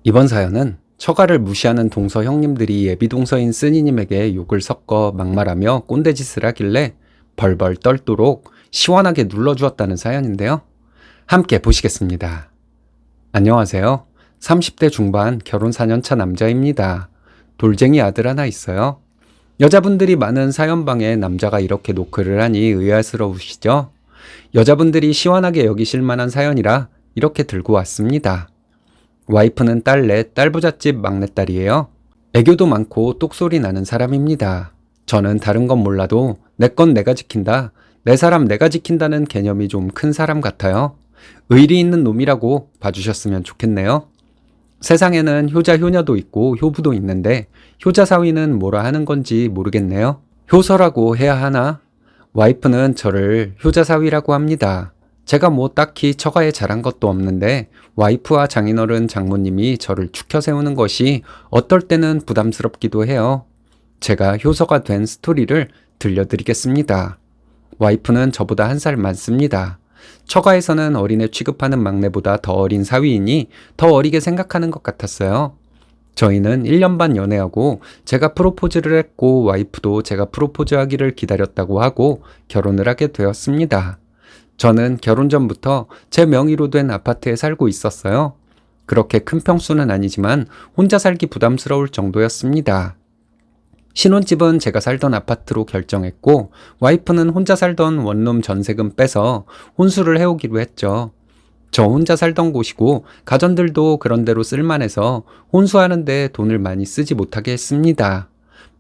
이번 사연은 처가를 무시하는 동서 형님들이 예비동서인 쓰니님에게 욕을 섞어 막말하며 꼰대짓을 하길래 벌벌 떨도록 시원하게 눌러주었다는 사연인데요. 함께 보시겠습니다. 안녕하세요. 30대 중반 결혼 4년차 남자입니다. 돌쟁이 아들 하나 있어요. 여자분들이 많은 사연방에 남자가 이렇게 노크를 하니 의아스러우시죠? 여자분들이 시원하게 여기실 만한 사연이라 이렇게 들고 왔습니다. 와이프는 딸넷, 딸부잣집 막내딸이에요. 애교도 많고 똑소리 나는 사람입니다. 저는 다른 건 몰라도 내 건 내가 지킨다, 내 사람 내가 지킨다는 개념이 좀 큰 사람 같아요. 의리 있는 놈이라고 봐주셨으면 좋겠네요. 세상에는 효자 효녀도 있고 효부도 있는데 효자 사위는 뭐라 하는 건지 모르겠네요. 효서라고 해야 하나? 와이프는 저를 효자 사위라고 합니다. 제가 뭐 딱히 처가에 잘한 것도 없는데 와이프와 장인어른 장모님이 저를 축혀 세우는 것이 어떨 때는 부담스럽기도 해요. 제가 효서가 된 스토리를 들려드리겠습니다. 와이프는 저보다 1살 많습니다. 처가에서는 어린애 취급하는 막내보다 더 어린 사위이니 더 어리게 생각하는 것 같았어요. 저희는 1년 반 연애하고 제가 프로포즈를 했고 와이프도 제가 프로포즈하기를 기다렸다고 하고 결혼을 하게 되었습니다. 저는 결혼 전부터 제 명의로 된 아파트에 살고 있었어요. 그렇게 큰 평수는 아니지만 혼자 살기 부담스러울 정도였습니다. 신혼집은 제가 살던 아파트로 결정했고 와이프는 혼자 살던 원룸 전세금 빼서 혼수를 해오기로 했죠. 저 혼자 살던 곳이고 가전들도 그런대로 쓸만해서 혼수하는데 돈을 많이 쓰지 못하게 했습니다.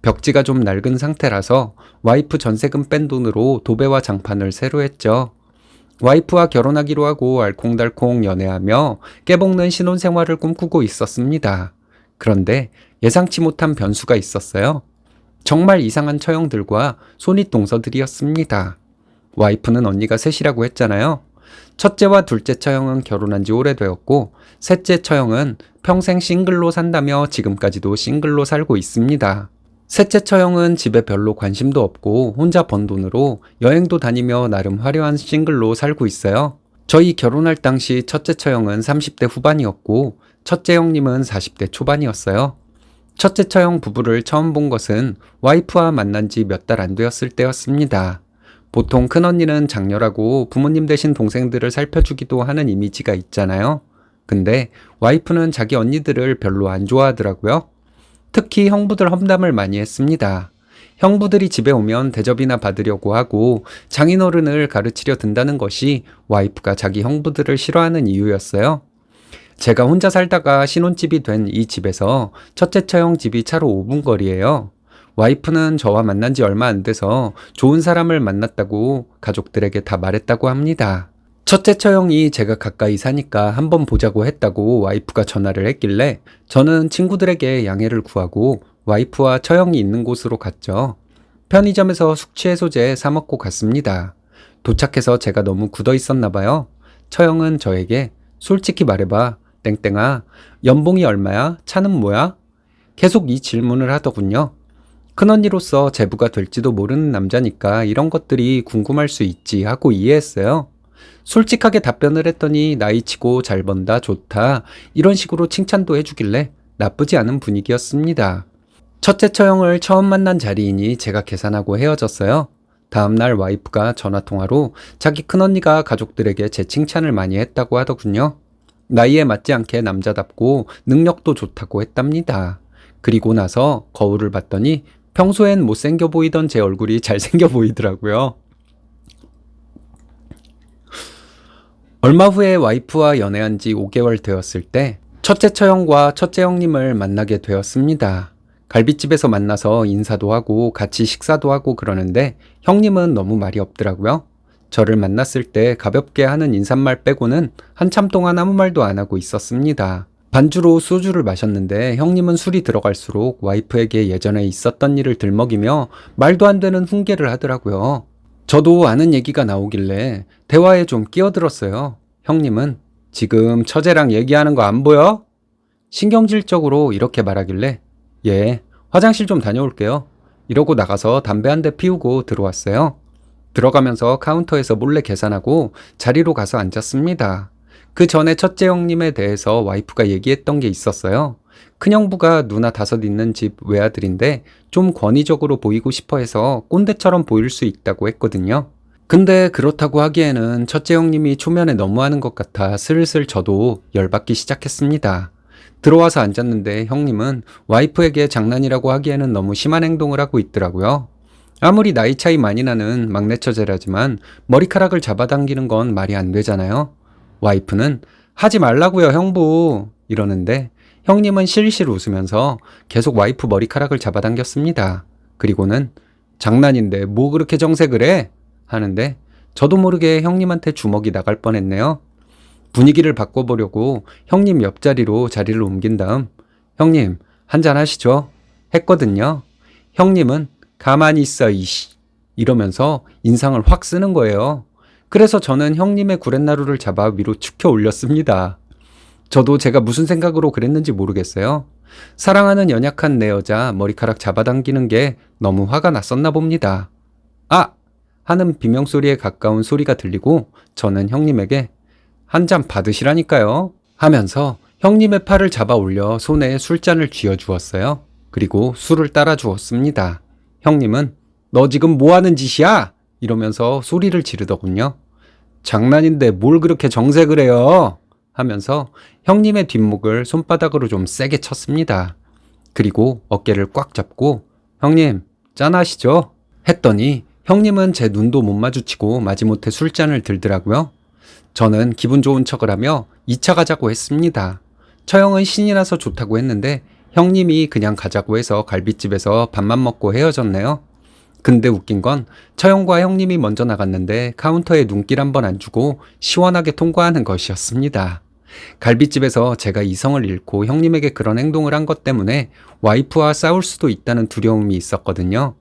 벽지가 좀 낡은 상태라서 와이프 전세금 뺀 돈으로 도배와 장판을 새로 했죠. 와이프와 결혼하기로 하고 알콩달콩 연애하며 깨볶는 신혼생활을 꿈꾸고 있었습니다. 그런데 예상치 못한 변수가 있었어요. 정말 이상한 처형들과 손윗동서들이었습니다. 와이프는 언니가 셋이라고 했잖아요. 첫째와 둘째 처형은 결혼한 지 오래되었고 셋째 처형은 평생 싱글로 산다며 지금까지도 싱글로 살고 있습니다. 셋째 처형은 집에 별로 관심도 없고 혼자 번 돈으로 여행도 다니며 나름 화려한 싱글로 살고 있어요. 저희 결혼할 당시 첫째 처형은 30대 후반이었고 첫째 형님은 40대 초반이었어요. 첫째 처형 부부를 처음 본 것은 와이프와 만난 지 몇 달 안 되었을 때였습니다. 보통 큰언니는 장녀라고 부모님 대신 동생들을 살펴주기도 하는 이미지가 있잖아요. 근데 와이프는 자기 언니들을 별로 안 좋아하더라고요. 특히 형부들 험담을 많이 했습니다. 형부들이 집에 오면 대접이나 받으려고 하고 장인어른을 가르치려 든다는 것이 와이프가 자기 형부들을 싫어하는 이유였어요. 제가 혼자 살다가 신혼집이 된 이 집에서 첫째 처형 집이 차로 5분 거리예요. 와이프는 저와 만난 지 얼마 안 돼서 좋은 사람을 만났다고 가족들에게 다 말했다고 합니다. 첫째 처형이 제가 가까이 사니까 한번 보자고 했다고 와이프가 전화를 했길래 저는 친구들에게 양해를 구하고 와이프와 처형이 있는 곳으로 갔죠. 편의점에서 숙취해소제 사 먹고 갔습니다. 도착해서 제가 너무 굳어 있었나 봐요. 처형은 저에게 솔직히 말해봐 땡땡아 연봉이 얼마야? 차는 뭐야? 계속 이 질문을 하더군요. 큰언니로서 제부가 될지도 모르는 남자니까 이런 것들이 궁금할 수 있지 하고 이해했어요. 솔직하게 답변을 했더니 나이치고 잘 번다 좋다 이런 식으로 칭찬도 해주길래 나쁘지 않은 분위기였습니다. 첫째 처형을 처음 만난 자리이니 제가 계산하고 헤어졌어요. 다음날 와이프가 전화통화로 자기 큰언니가 가족들에게 제 칭찬을 많이 했다고 하더군요. 나이에 맞지 않게 남자답고 능력도 좋다고 했답니다. 그리고 나서 거울을 봤더니 평소엔 못생겨 보이던 제 얼굴이 잘생겨 보이더라고요. 얼마 후에 와이프와 연애한 지 5개월 되었을 때 첫째 처형과 첫째 형님을 만나게 되었습니다. 갈비집에서 만나서 인사도 하고 같이 식사도 하고 그러는데 형님은 너무 말이 없더라고요. 저를 만났을 때 가볍게 하는 인사말 빼고는 한참 동안 아무 말도 안 하고 있었습니다. 반주로 소주를 마셨는데 형님은 술이 들어갈수록 와이프에게 예전에 있었던 일을 들먹이며 말도 안 되는 훈계를 하더라고요. 저도 아는 얘기가 나오길래 대화에 좀 끼어들었어요. 형님은 지금 처제랑 얘기하는 거 안 보여? 신경질적으로 이렇게 말하길래 예, 화장실 좀 다녀올게요. 이러고 나가서 담배 한 대 피우고 들어왔어요. 들어가면서 카운터에서 몰래 계산하고 자리로 가서 앉았습니다. 그 전에 첫째 형님에 대해서 와이프가 얘기했던 게 있었어요. 큰형부가 누나 5 있는 집 외아들인데 좀 권위적으로 보이고 싶어 해서 꼰대처럼 보일 수 있다고 했거든요. 근데 그렇다고 하기에는 첫째 형님이 초면에 너무하는 것 같아 슬슬 저도 열받기 시작했습니다. 들어와서 앉았는데 형님은 와이프에게 장난이라고 하기에는 너무 심한 행동을 하고 있더라고요. 아무리 나이 차이 많이 나는 막내 처제라지만 머리카락을 잡아당기는 건 말이 안 되잖아요. 와이프는 하지 말라고요, 형부. 이러는데 형님은 실실 웃으면서 계속 와이프 머리카락을 잡아당겼습니다. 그리고는 장난인데 뭐 그렇게 정색을 해? 하는데 저도 모르게 형님한테 주먹이 나갈 뻔했네요. 분위기를 바꿔보려고 형님 옆자리로 자리를 옮긴 다음 형님 한잔 하시죠 했거든요. 형님은 가만히 있어 이씨 이러면서 인상을 확 쓰는 거예요. 그래서 저는 형님의 구렛나루를 잡아 위로 축혀 올렸습니다. 저도 제가 무슨 생각으로 그랬는지 모르겠어요. 사랑하는 연약한 내 여자 머리카락 잡아당기는 게 너무 화가 났었나 봅니다. 아! 하는 비명소리에 가까운 소리가 들리고 저는 형님에게 한 잔 받으시라니까요 하면서 형님의 팔을 잡아 올려 손에 술잔을 쥐어 주었어요. 그리고 술을 따라 주었습니다. 형님은 너 지금 뭐 하는 짓이야? 이러면서 소리를 지르더군요. 장난인데 뭘 그렇게 정색을 해요? 하면서 형님의 뒷목을 손바닥으로 좀 세게 쳤습니다. 그리고 어깨를 꽉 잡고 형님 짠하시죠? 했더니 형님은 제 눈도 못 마주치고 마지못해 술잔을 들더라고요. 저는 기분 좋은 척을 하며 2차 가자고 했습니다. 처형은 신이 나서 좋다고 했는데 형님이 그냥 가자고 해서 갈빗집에서 밥만 먹고 헤어졌네요. 근데 웃긴 건 처형과 형님이 먼저 나갔는데 카운터에 눈길 한번 안 주고 시원하게 통과하는 것이었습니다. 갈빗집에서 제가 이성을 잃고 형님에게 그런 행동을 한 것 때문에 와이프와 싸울 수도 있다는 두려움이 있었거든요.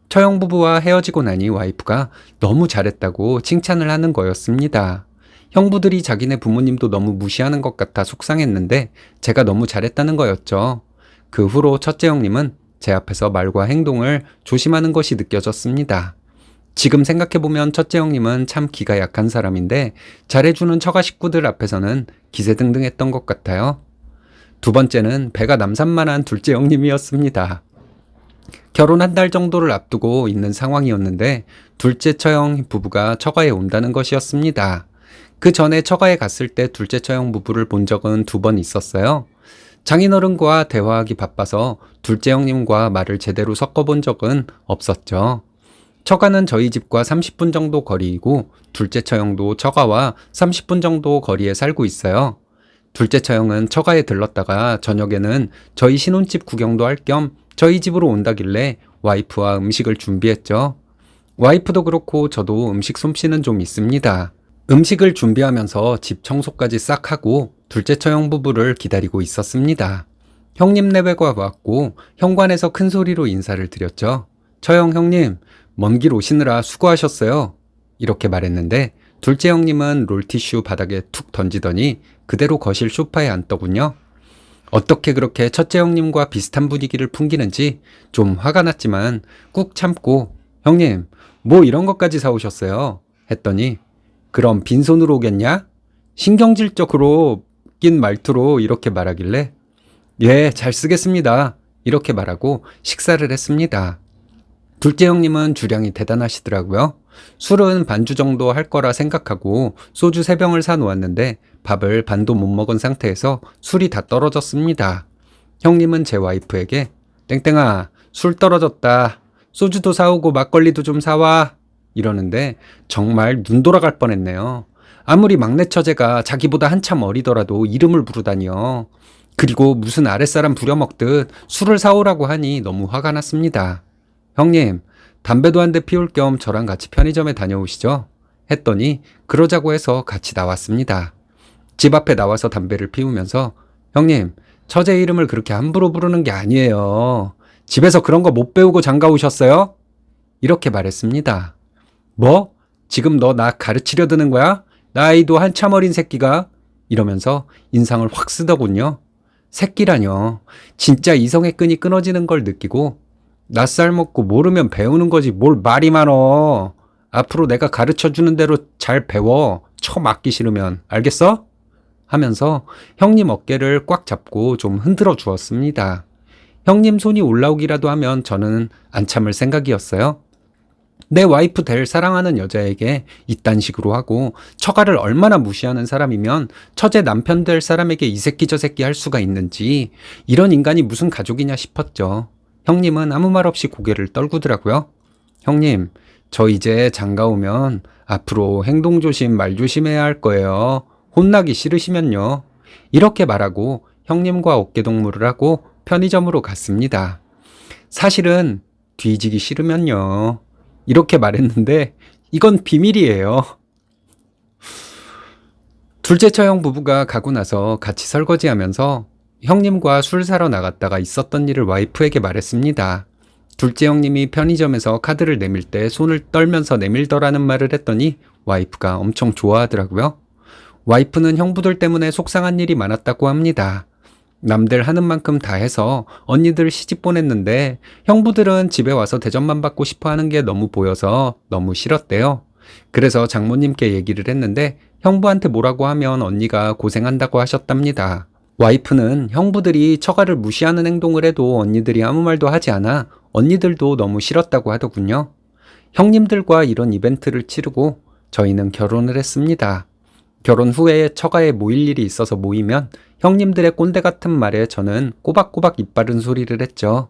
처형 부부와 헤어지고 나니 와이프가 너무 잘했다고 칭찬을 하는 거였습니다. 형부들이 자기네 부모님도 너무 무시하는 것 같아 속상했는데 제가 너무 잘했다는 거였죠. 그 후로 첫째 형님은 제 앞에서 말과 행동을 조심하는 것이 느껴졌습니다. 지금 생각해보면 첫째 형님은 참 기가 약한 사람인데 잘해주는 처가 식구들 앞에서는 기세등등했던 것 같아요. 두 번째는 배가 남산만한 둘째 형님이었습니다. 결혼 한 달 정도를 앞두고 있는 상황이었는데 둘째 처형 부부가 처가에 온다는 것이었습니다. 그 전에 처가에 갔을 때 둘째 처형 부부를 본 적은 2번 있었어요. 장인어른과 대화하기 바빠서 둘째 형님과 말을 제대로 섞어본 적은 없었죠. 처가는 저희 집과 30분 정도 거리이고 둘째 처형도 처가와 30분 정도 거리에 살고 있어요. 둘째 처형은 처가에 들렀다가 저녁에는 저희 신혼집 구경도 할 겸 저희 집으로 온다길래 와이프와 음식을 준비했죠. 와이프도 그렇고 저도 음식 솜씨는 좀 있습니다. 음식을 준비하면서 집 청소까지 싹 하고 둘째 처형 부부를 기다리고 있었습니다. 형님 내외가 왔고 현관에서 큰 소리로 인사를 드렸죠. 처형 형님, 먼 길 오시느라 수고하셨어요. 이렇게 말했는데 둘째 형님은 롤티슈 바닥에 툭 던지더니 그대로 거실 소파에 앉더군요. 어떻게 그렇게 첫째 형님과 비슷한 분위기를 풍기는지 좀 화가 났지만 꾹 참고 형님, 뭐 이런 것까지 사오셨어요? 했더니 그럼 빈손으로 오겠냐? 신경질적으로 낀 말투로 이렇게 말하길래 예, 잘 쓰겠습니다. 이렇게 말하고 식사를 했습니다. 둘째 형님은 주량이 대단하시더라고요. 술은 반주 정도 할 거라 생각하고 소주 3병을 사놓았는데 밥을 반도 못 먹은 상태에서 술이 다 떨어졌습니다. 형님은 제 와이프에게 땡땡아, 술 떨어졌다. 소주도 사오고 막걸리도 좀 사와. 이러는데 정말 눈 돌아갈 뻔했네요. 아무리 막내 처제가 자기보다 한참 어리더라도 이름을 부르다니요. 그리고 무슨 아랫사람 부려먹듯 술을 사오라고 하니 너무 화가 났습니다. 형님, 담배도 한 대 피울 겸 저랑 같이 편의점에 다녀오시죠? 했더니 그러자고 해서 같이 나왔습니다. 집 앞에 나와서 담배를 피우면서 형님, 처제 이름을 그렇게 함부로 부르는 게 아니에요. 집에서 그런 거 못 배우고 장가 오셨어요? 이렇게 말했습니다. 뭐? 지금 너 나 가르치려 드는 거야? 나이도 한참 어린 새끼가? 이러면서 인상을 확 쓰더군요. 새끼라뇨. 진짜 이성의 끈이 끊어지는 걸 느끼고 낯살 먹고 모르면 배우는 거지 뭘 말이 많어. 앞으로 내가 가르쳐주는 대로 잘 배워. 처 맞기 싫으면. 알겠어? 하면서 형님 어깨를 꽉 잡고 좀 흔들어 주었습니다. 형님 손이 올라오기라도 하면 저는 안 참을 생각이었어요. 내 와이프 될 사랑하는 여자에게 이딴 식으로 하고 처가를 얼마나 무시하는 사람이면 처제 남편 될 사람에게 이 새끼 저 새끼 할 수가 있는지, 이런 인간이 무슨 가족이냐 싶었죠. 형님은 아무 말 없이 고개를 떨구더라고요. 형님, 저 이제 장가 오면 앞으로 행동 조심 말 조심해야 할 거예요. 혼나기 싫으시면요. 이렇게 말하고 형님과 어깨동무를 하고 편의점으로 갔습니다. 사실은 뒤지기 싫으면요. 이렇게 말했는데 이건 비밀이에요. 둘째 처형 부부가 가고 나서 같이 설거지하면서 형님과 술 사러 나갔다가 있었던 일을 와이프에게 말했습니다. 둘째 형님이 편의점에서 카드를 내밀 때 손을 떨면서 내밀더라는 말을 했더니 와이프가 엄청 좋아하더라고요. 와이프는 형부들 때문에 속상한 일이 많았다고 합니다. 남들 하는 만큼 다 해서 언니들 시집 보냈는데 형부들은 집에 와서 대접만 받고 싶어 하는 게 너무 보여서 너무 싫었대요. 그래서 장모님께 얘기를 했는데 형부한테 뭐라고 하면 언니가 고생한다고 하셨답니다. 와이프는 형부들이 처가를 무시하는 행동을 해도 언니들이 아무 말도 하지 않아 언니들도 너무 싫었다고 하더군요. 형님들과 이런 이벤트를 치르고 저희는 결혼을 했습니다. 결혼 후에 처가에 모일 일이 있어서 모이면 형님들의 꼰대 같은 말에 저는 꼬박꼬박 입 바른 소리를 했죠.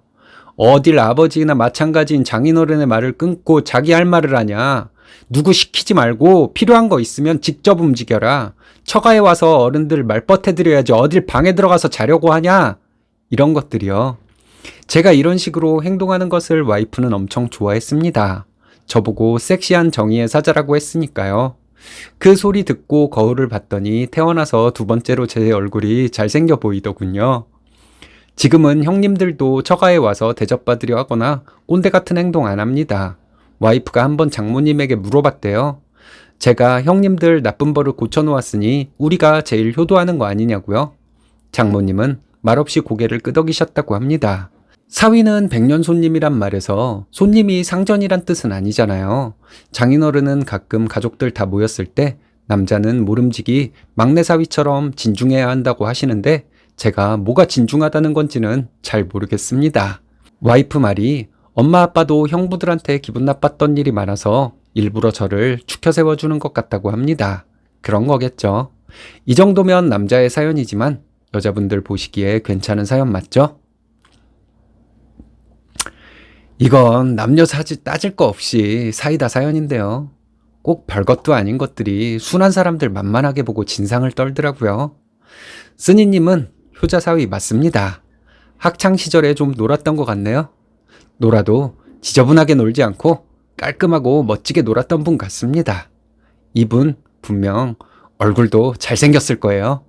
어딜 아버지나 마찬가지인 장인어른의 말을 끊고 자기 할 말을 하냐. 누구 시키지 말고 필요한 거 있으면 직접 움직여라. 처가에 와서 어른들 말벗해드려야지 어딜 방에 들어가서 자려고 하냐. 이런 것들이요. 제가 이런 식으로 행동하는 것을 와이프는 엄청 좋아했습니다. 저보고 섹시한 정의의 사자라고 했으니까요. 그 소리 듣고 거울을 봤더니 태어나서 두 번째로 제 얼굴이 잘생겨 보이더군요. 지금은 형님들도 처가에 와서 대접받으려 하거나 꼰대 같은 행동 안 합니다. 와이프가 한번 장모님에게 물어봤대요. 제가 형님들 나쁜 버릇 고쳐놓았으니 우리가 제일 효도하는 거 아니냐고요? 장모님은 말없이 고개를 끄덕이셨다고 합니다. 사위는 백년 손님이란 말에서 손님이 상전이란 뜻은 아니잖아요. 장인어른은 가끔 가족들 다 모였을 때 남자는 모름지기 막내 사위처럼 진중해야 한다고 하시는데 제가 뭐가 진중하다는 건지는 잘 모르겠습니다. 와이프 말이 엄마 아빠도 형부들한테 기분 나빴던 일이 많아서 일부러 저를 추켜 세워주는 것 같다고 합니다. 그런 거겠죠. 이 정도면 남자의 사연이지만 여자분들 보시기에 괜찮은 사연 맞죠? 이건 남녀 사지 따질 거 없이 사이다 사연인데요. 꼭 별것도 아닌 것들이 순한 사람들 만만하게 보고 진상을 떨더라고요. 쓰니님은 효자 사위 맞습니다. 학창 시절에 좀 놀았던 것 같네요. 놀아도 지저분하게 놀지 않고 깔끔하고 멋지게 놀았던 분 같습니다. 이분 분명 얼굴도 잘생겼을 거예요.